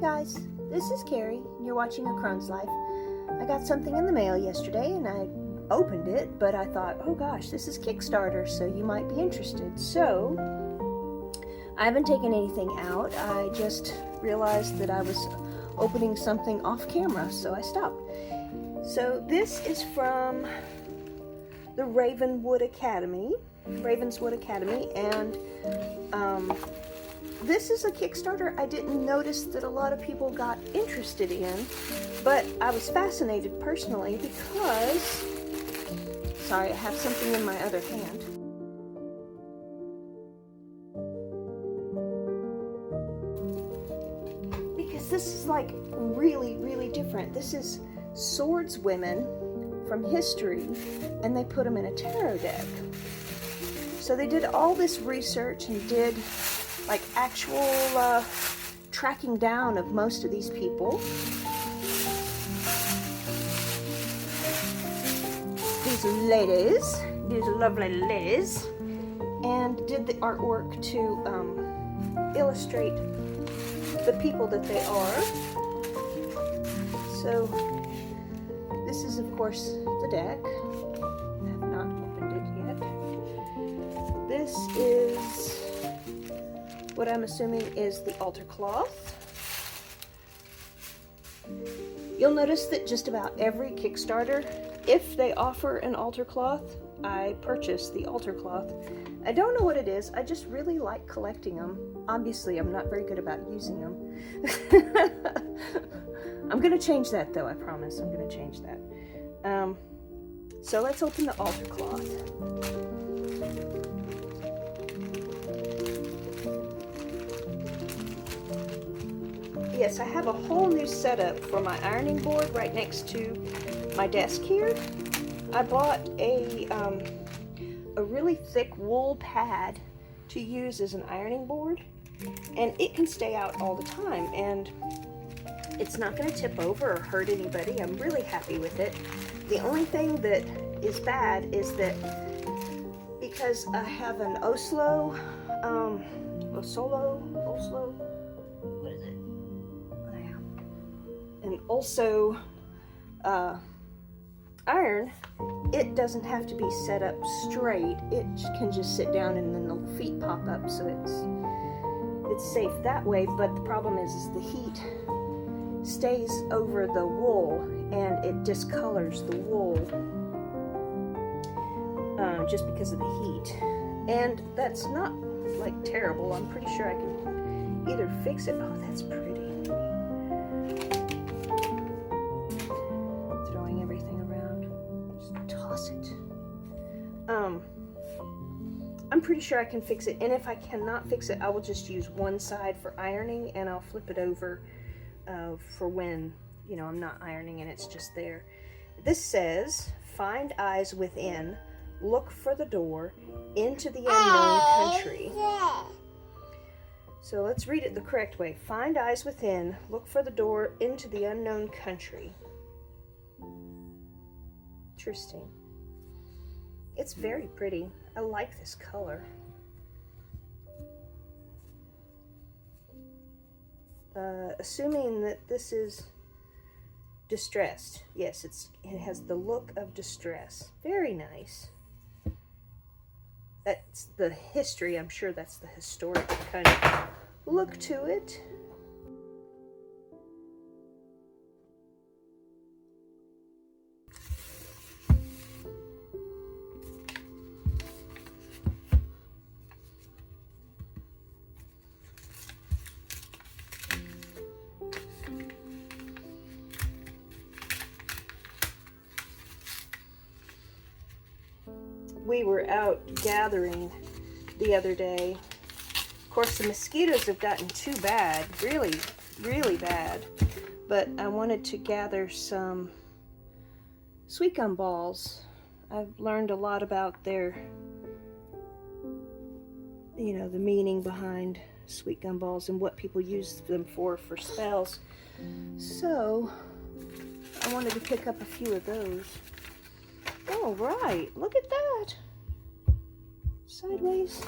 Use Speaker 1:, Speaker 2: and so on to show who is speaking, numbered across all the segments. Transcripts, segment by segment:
Speaker 1: guys, this is Carrie. You're watching A Crone's Life. I got something in the mail yesterday and I opened it, but I thought, oh gosh, this is Kickstarter, so you might be interested. So, I haven't taken anything out. I just realized that I was opening something off camera, so I stopped. So, this is from the Ravenswood Academy, and this is a Kickstarter I didn't notice that a lot of people got interested in, but I was fascinated personally because, sorry, I have something in my other hand. Because this is like really, really different. This is Swordswomen from history, and they put them in a tarot deck. So they did all this research and did like actual tracking down of most of these people. These lovely ladies, and did the artwork to illustrate the people that they are. So this is of course the deck. I have not opened it yet. This is what I'm assuming is the altar cloth. You'll notice that just about every Kickstarter, if they offer an altar cloth, I purchase the altar cloth. I don't know what it is, I just really like collecting them. Obviously, I'm not very good about using them. I'm gonna change that though, I promise. I'm gonna change that. So let's open the altar cloth. Yes, I have a whole new setup for my ironing board right next to my desk here. I bought a really thick wool pad to use as an ironing board, and it can stay out all the time, and it's not going to tip over or hurt anybody. I'm really happy with it. The only thing that is bad is that because I have an Oslo, what is it? And also iron, it doesn't have to be set up straight. It can just sit down and then the feet pop up, so it's safe that way. But the problem is the heat stays over the wool and it discolors the wool just because of the heat. And that's not like terrible. I'm pretty sure I can either fix it. Oh, that's pretty. I'm pretty sure I can fix it, and if I cannot fix it, I will just use one side for ironing, and I'll flip it over for when, you know, I'm not ironing and it's just there. This says, find eyes within, look for the door, into the unknown country. So let's read it the correct way. Find eyes within, look for the door, into the unknown country. Interesting. It's very pretty. I like this color. Assuming that this is distressed. Yes, it has the look of distress. Very nice. That's the history. I'm sure that's the historic kind of look to it. We were out gathering the other day. Of course, the mosquitoes have gotten too bad, really, really bad. But I wanted to gather some sweet gum balls. I've learned a lot about their, you know, the meaning behind sweet gum balls and what people use them for spells. So I wanted to pick up a few of those. All right, look at that. Sideways.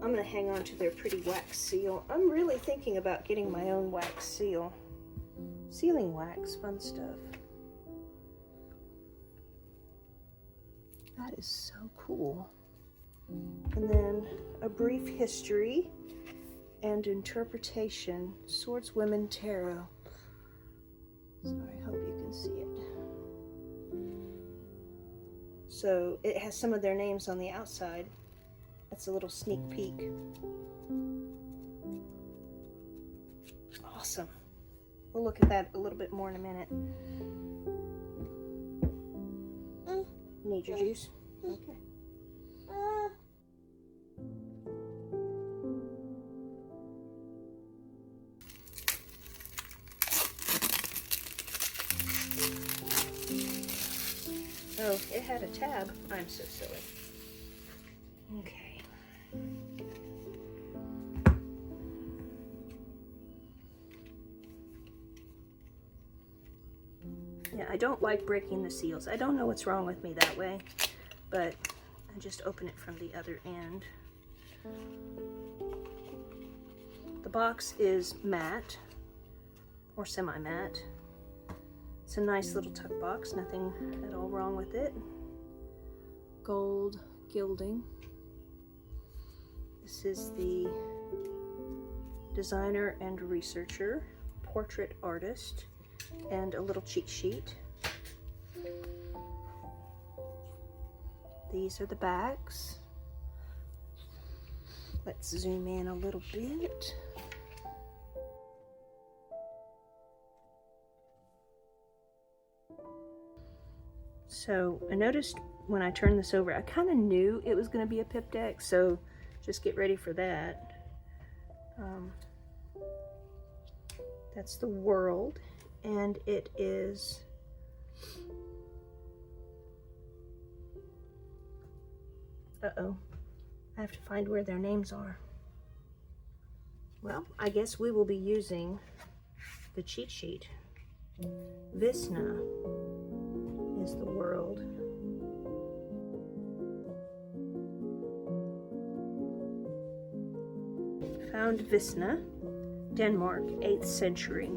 Speaker 1: I'm going to hang on to their pretty wax seal. I'm really thinking about getting my own wax seal. Sealing wax, fun stuff. That is so cool. And then a brief history and interpretation, Swordswomen Tarot. Sorry, I hope you can see it. So it has some of their names on the outside. That's a little sneak peek. Awesome. We'll look at that a little bit more in a minute. Need your juice? Okay. Oh, it had a tab. I'm so silly. Okay. Yeah, I don't like breaking the seals. I don't know what's wrong with me that way, but I just open it from the other end. The box is matte or semi-matte. It's a nice little tuck box, nothing at all wrong with it. Gold gilding. This is the designer and researcher, portrait artist, and a little cheat sheet. These are the backs. Let's zoom in a little bit. So I noticed when I turned this over, I kind of knew it was going to be a pip deck, so just get ready for that. That's the world, and it is uh-oh, I have to find where their names are. Well, I guess we will be using the cheat sheet. Visna is the world. Found Visna, Denmark, 8th century.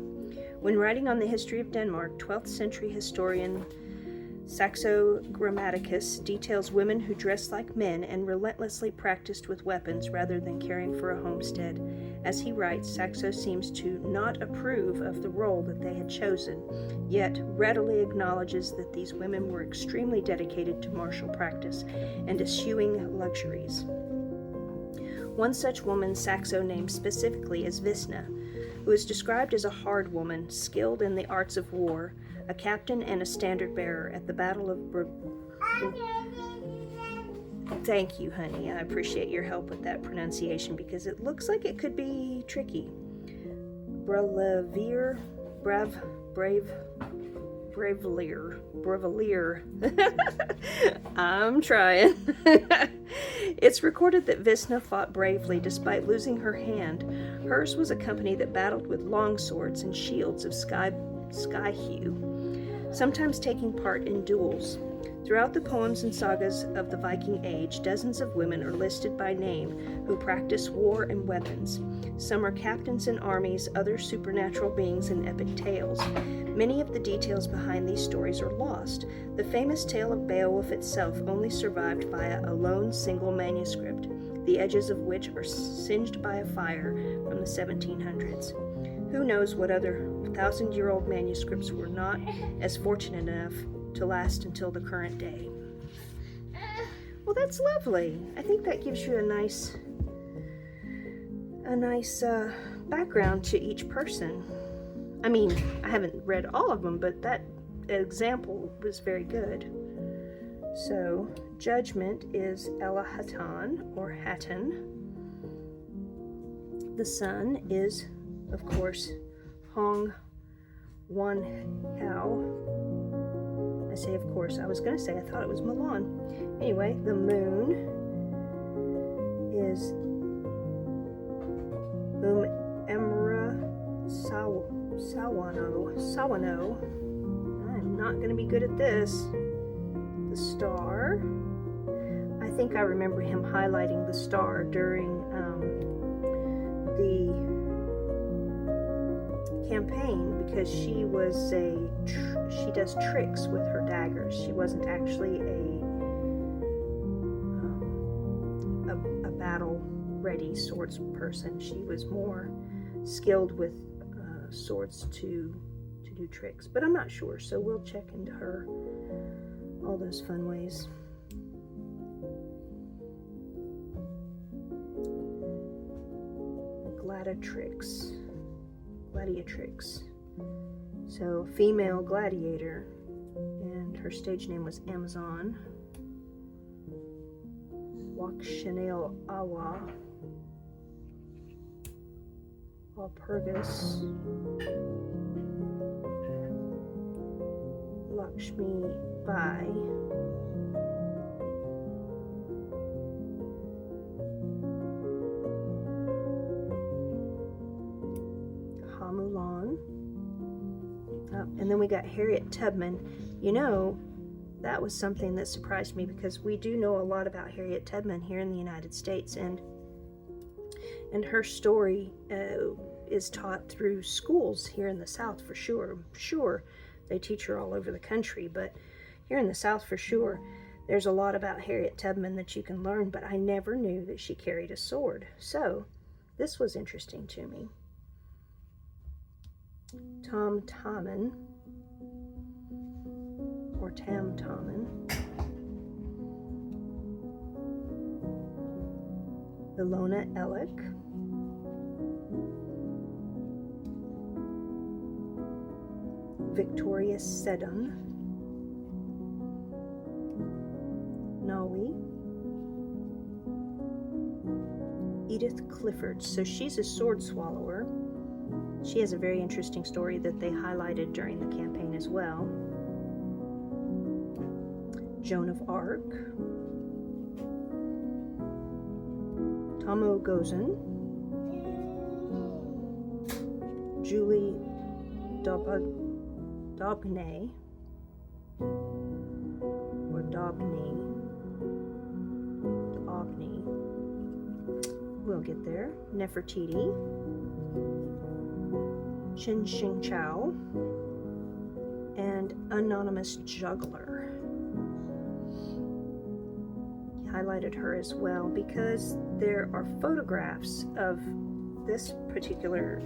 Speaker 1: When writing on the history of Denmark, 12th century historian Saxo Grammaticus details women who dressed like men and relentlessly practiced with weapons rather than caring for a homestead. As he writes, Saxo seems to not approve of the role that they had chosen, yet readily acknowledges that these women were extremely dedicated to martial practice and eschewing luxuries. One such woman Saxo names specifically as Visna, who is described as a hard woman, skilled in the arts of war, a captain and a standard bearer at the Battle of Thank you, honey. I appreciate your help with that pronunciation because it looks like it could be tricky. Bravelier. I'm trying. It's recorded that Visna fought bravely despite losing her hand. Hers was a company that battled with long swords and shields of sky hue, sometimes taking part in duels. Throughout the poems and sagas of the Viking Age, dozens of women are listed by name who practice war and weapons. Some are captains in armies, others supernatural beings in epic tales. Many of the details behind these stories are lost. The famous tale of Beowulf itself only survived via a lone single manuscript, the edges of which are singed by a fire from the 1700s. Who knows what other 1,000-year-old manuscripts were not as fortunate enough to last until the current day. Well, that's lovely. I think that gives you a nice background to each person. I mean, I haven't read all of them, but that example was very good. So, Judgment is Ella Hatan, or Hatton. The sun is, of course, Hong Wan Hao. I say, of course, I was going to say, I thought it was Milan. Anyway, the moon is Emra Sawano. I'm not going to be good at this. The star, I think I remember him highlighting the star during the campaign, because she does tricks with her daggers. She wasn't actually a battle ready swords person. She was more skilled with swords to do tricks, but I'm not sure, so we'll check into her, all those fun ways. Gladiatrix. So female gladiator, and her stage name was Amazon. Chanel Awa, Walpurgis, Lakshmi Bai, Hamulan, and then we got Harriet Tubman. You know, that was something that surprised me, because we do know a lot about Harriet Tubman here in the United States, and her story is taught through schools here in the South for sure. I'm sure they teach her all over the country, but here in the South for sure, there's a lot about Harriet Tubman that you can learn, but I never knew that she carried a sword. So this was interesting to me. Tom Tommen, or Tam Tommen. Ilona Ellick. Victoria Seddon. Nawi. Edith Clifford. So she's a sword swallower. She has a very interesting story that they highlighted during the campaign as well. Joan of Arc. Tomo Gozen. Julie Daubney, or Daubney, we'll get there. Nefertiti, Chin Shing Chow, and Anonymous Juggler. He highlighted her as well because there are photographs of this particular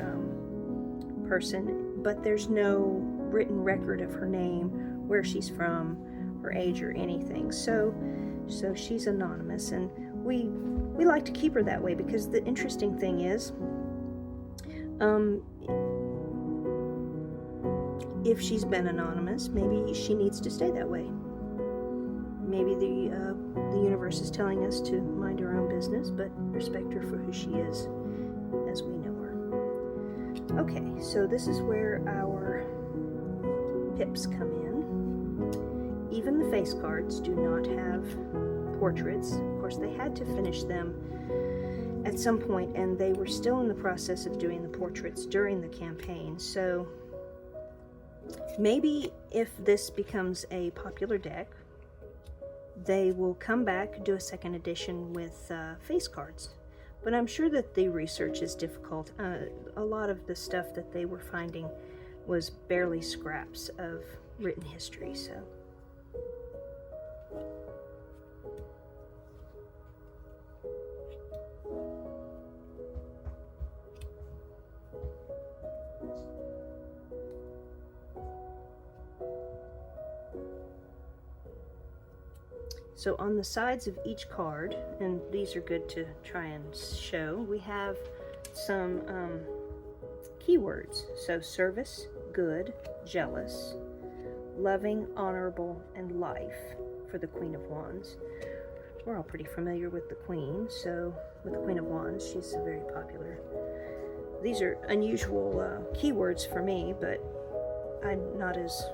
Speaker 1: person, but there's no written record of her name, where she's from, her age, or anything. So she's anonymous, and we like to keep her that way, because the interesting thing is, if she's been anonymous, maybe she needs to stay that way. Maybe the universe is telling us to mind our own business, but respect her for who she is, as we know her. Okay, so this is where our pips come in. Even the face cards do not have portraits. Of course, they had to finish them at some point, and they were still in the process of doing the portraits during the campaign. So maybe if this becomes a popular deck, they will come back, do a second edition with face cards. But I'm sure that the research is difficult. A lot of the stuff that they were finding was barely scraps of written history, so. So on the sides of each card, and these are good to try and show, we have some keywords. So service, good, jealous, loving, honorable, and life for the Queen of Wands. We're all pretty familiar with the Queen, so with the Queen of Wands, she's very popular. These are unusual keywords for me, but I'm not as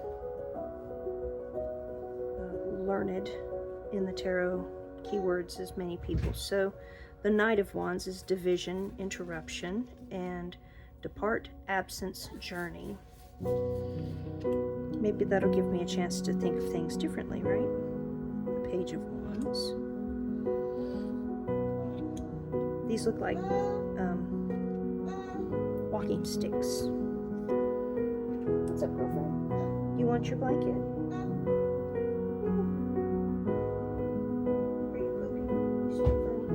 Speaker 1: learned in the tarot keywords as many people. So the Knight of Wands is division, interruption, and depart, absence, journey. Maybe that'll give me a chance to think of things differently, right? The Page of Wands. These look like walking sticks. What's up, girlfriend? You want your blanket? Are you pooping? You're so funny.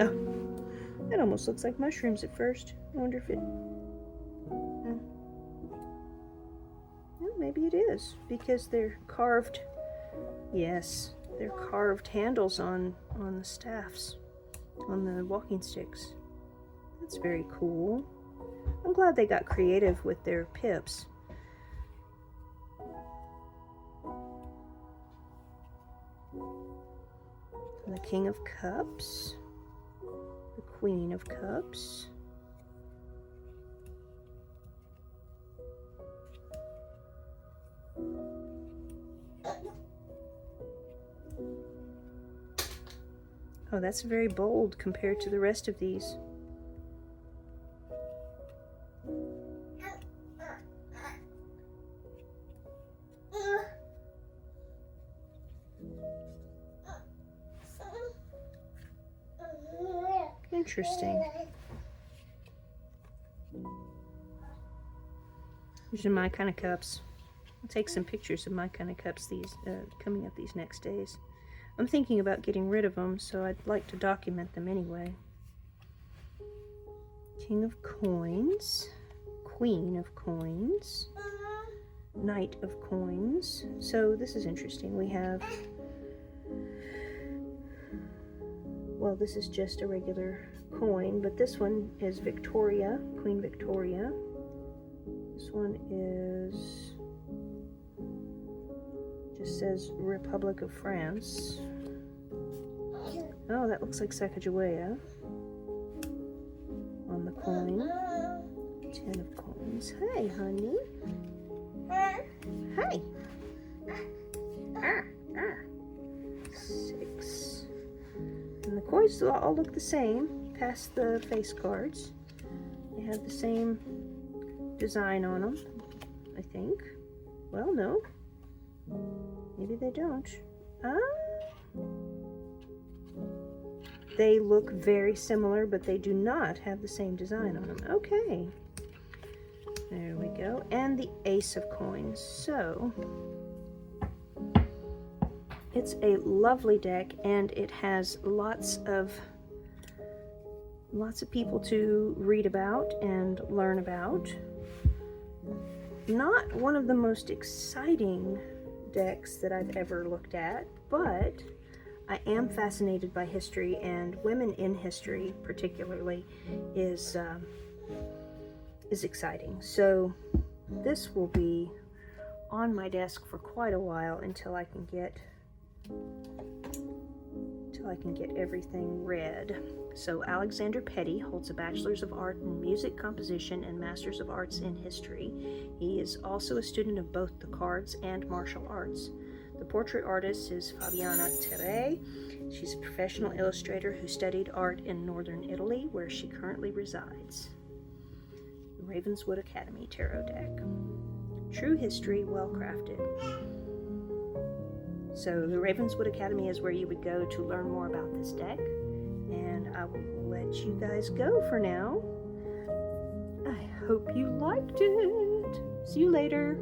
Speaker 1: Oh, that almost looks like mushrooms at first. I wonder if it... Well, maybe it is, because they're carved. Yes, they're carved handles on the staffs, on the walking sticks. That's very cool. I'm glad they got creative with their pips. The King of Cups, the Queen of Cups. Oh, that's very bold compared to the rest of these. Interesting. These are my kind of cups. I'll take some pictures of my kind of cups these coming up these next days. I'm thinking about getting rid of them, so I'd like to document them anyway. King of Coins, Queen of Coins, Knight of Coins. So this is interesting. We have, well, this is just a regular coin, but this one is Victoria, Queen Victoria. This one is, just says Republic of France. Oh, that looks like Sacagawea on the coin. 10 of coins. Hey, honey. Hey. 6. And the coins all look the same, past the face cards. They have the same design on them, I think. Well, no. Maybe they don't. They look very similar, but they do not have the same design on them. Okay. There we go. And the Ace of Coins. So, it's a lovely deck, and it has lots of people to read about and learn about. Not one of the most exciting decks that I've ever looked at, but I am fascinated by history, and women in history particularly is exciting. So this will be on my desk for quite a while until I can get everything read. So Alexander Petty holds a Bachelor's of Art in Music Composition and Master's of Arts in History. He is also a student of both the cards and martial arts. The portrait artist is Fabiana Terre. She's a professional illustrator who studied art in northern Italy, where she currently resides. The Ravenswood Academy Tarot deck. True history, well crafted. So the Ravenswood Academy is where you would go to learn more about this deck. And I will let you guys go for now. I hope you liked it. See you later.